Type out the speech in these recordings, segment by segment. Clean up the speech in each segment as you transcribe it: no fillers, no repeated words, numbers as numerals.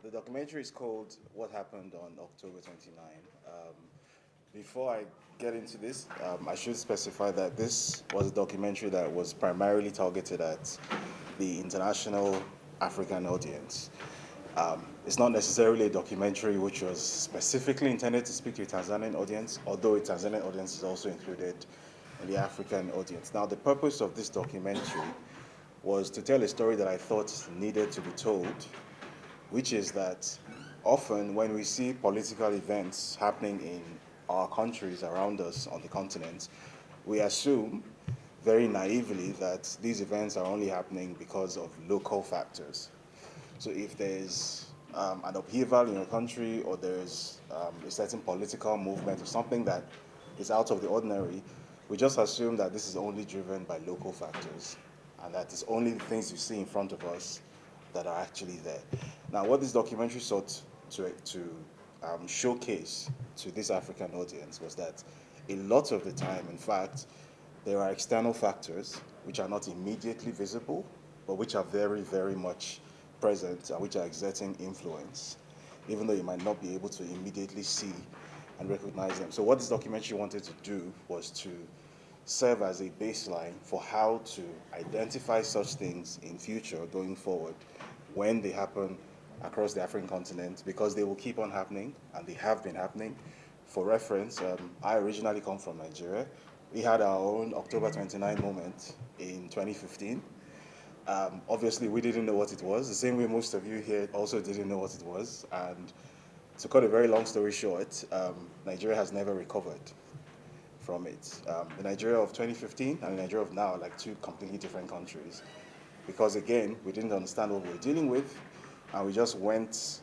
The documentary is called What Happened on October 29. Before I get into this, I should specify that this was a documentary that was primarily targeted at the international African audience. It's not necessarily a documentary which was specifically intended to speak to a Tanzanian audience, although a Tanzanian audience is also included in the African audience. Now, the purpose of this documentary was to tell a story that I thought needed to be told, which is that often when we see political events happening in our countries around us on the continent, we assume very naively that these events are only happening because of local factors. So if there's an upheaval in your country, or there's a certain political movement or something that is out of the ordinary, we just assume that this is only driven by local factors and that it's only the things you see in front of us that are actually there. Now, what this documentary sought to showcase to this African audience was that a lot of the time, in fact, there are external factors which are not immediately visible, but which are very, very much present and which are exerting influence, even though you might not be able to immediately see and recognize them. So what this documentary wanted to do was to serve as a baseline for how to identify such things in future going forward when they happen across the African continent, because they will keep on happening and they have been happening. For reference, I originally come from Nigeria. We had our own October 29 moment in 2015. Obviously, we didn't know what it was, the same way most of you here also didn't know what it was. And to cut a very long story short, Nigeria has never recovered from it. The Nigeria of 2015 and the Nigeria of now are like two completely different countries. Because again, we didn't understand what we were dealing with, and we just went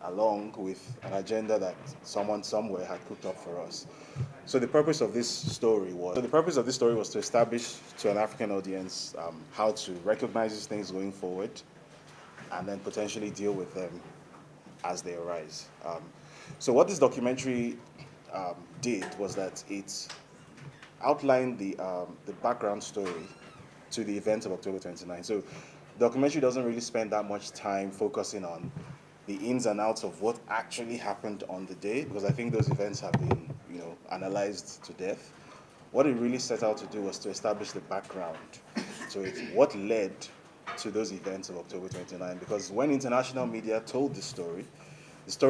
along with an agenda that someone somewhere had cooked up for us. So the purpose of this story was to establish to an African audience how to recognize these things going forward, and then potentially deal with them as they arise. So what this documentary did was that it outlined the background story to the events of October 29. So the documentary doesn't really spend that much time focusing on the ins and outs of what actually happened on the day, because I think those events have been, analyzed to death. What it really set out to do was to establish the background to it, what led to those events of October 29. Because when international media told the story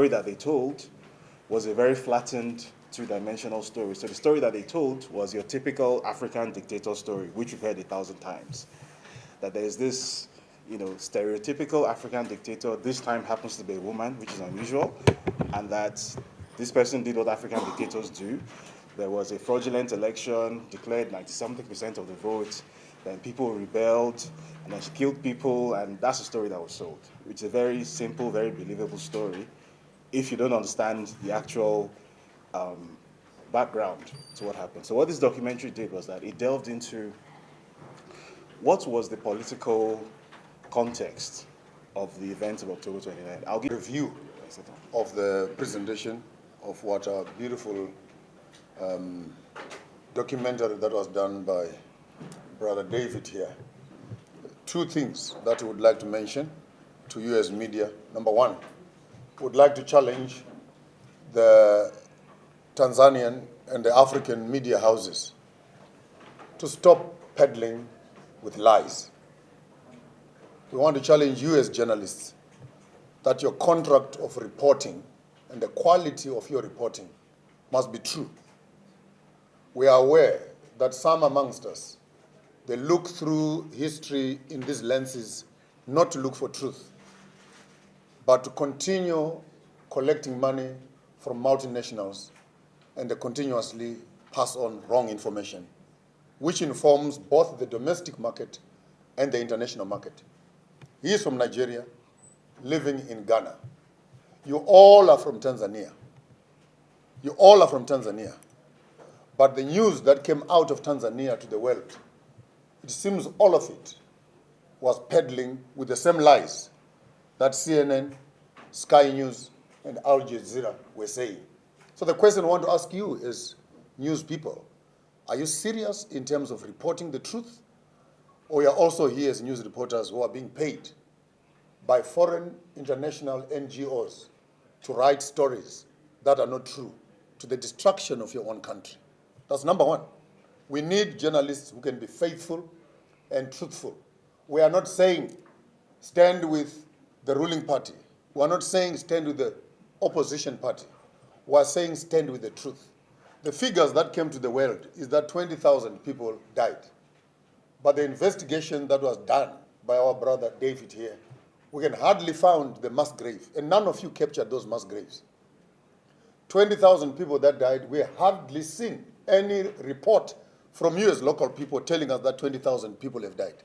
that they told was a very flattened, two-dimensional story. So the story that they told was your typical African dictator story, which we've heard 1,000 times. That there's this, stereotypical African dictator, this time happens to be a woman, which is unusual, and that this person did what African dictators do. There was a fraudulent election, declared 90-something% of the vote, then people rebelled, and then she killed people, and that's the story that was sold. It's a very simple, very believable story if you don't understand the actual background to what happened. So what this documentary did was that it delved into what was the political context of the events of October 29. I'll give a review of the presentation of what a beautiful documentary that was done by Brother David here. Two things that I would like to mention to you as media. Number one, would like to challenge the Tanzanian and the African media houses to stop peddling with lies. We want to challenge you as journalists that your contract of reporting and the quality of your reporting must be true. We are aware that some amongst us, they look through history in these lenses not to look for truth, but to continue collecting money from multinationals and they continuously pass on wrong information, which informs both the domestic market and the international market. He is from Nigeria, living in Ghana. You all are from Tanzania. You all are from Tanzania. But the news that came out of Tanzania to the world, it seems all of it was peddling with the same lies that CNN, Sky News, and Al Jazeera were saying. So the question I want to ask you is, news people, are you serious in terms of reporting the truth? Or you're also here as news reporters who are being paid by foreign international NGOs to write stories that are not true to the destruction of your own country. That's number one. We need journalists who can be faithful and truthful. We are not saying stand with the ruling party. We are not saying stand with the opposition party. We are saying stand with the truth. The figures that came to the world is that 20,000 people died. But the investigation that was done by our brother David here, we can hardly find the mass grave, and none of you captured those mass graves. 20,000 people that died, we hardly seen any report from you as local people telling us that 20,000 people have died.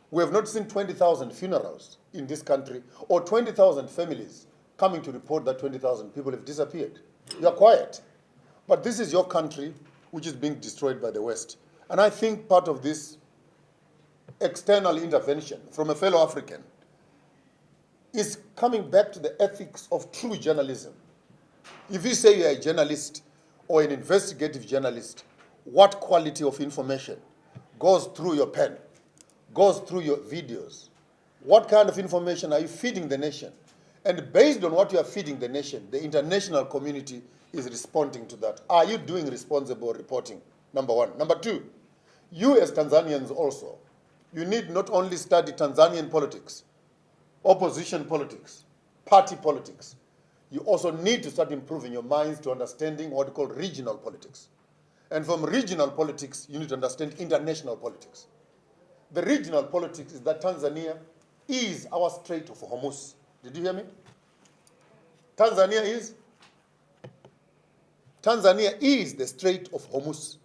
We have not seen 20,000 funerals in this country or 20,000 families coming to report that 20,000 people have disappeared. You are quiet. But this is your country which is being destroyed by the West. And I think part of this external intervention from a fellow African is coming back to the ethics of true journalism. If you say you're a journalist or an investigative journalist, what quality of information goes through your pen, goes through your videos? What kind of information are you feeding the nation? And based on what you are feeding the nation, the international community is responding to that. Are you doing responsible reporting? Number one. Number two, you as Tanzanians also, you need not only study Tanzanian politics, opposition politics, party politics, you also need to start improving your minds to understanding what we call regional politics. And from regional politics, you need to understand international politics. The regional politics is that Tanzania is our Strait of Hormuz. Did you hear me? Tanzania is the Strait of Hormuz.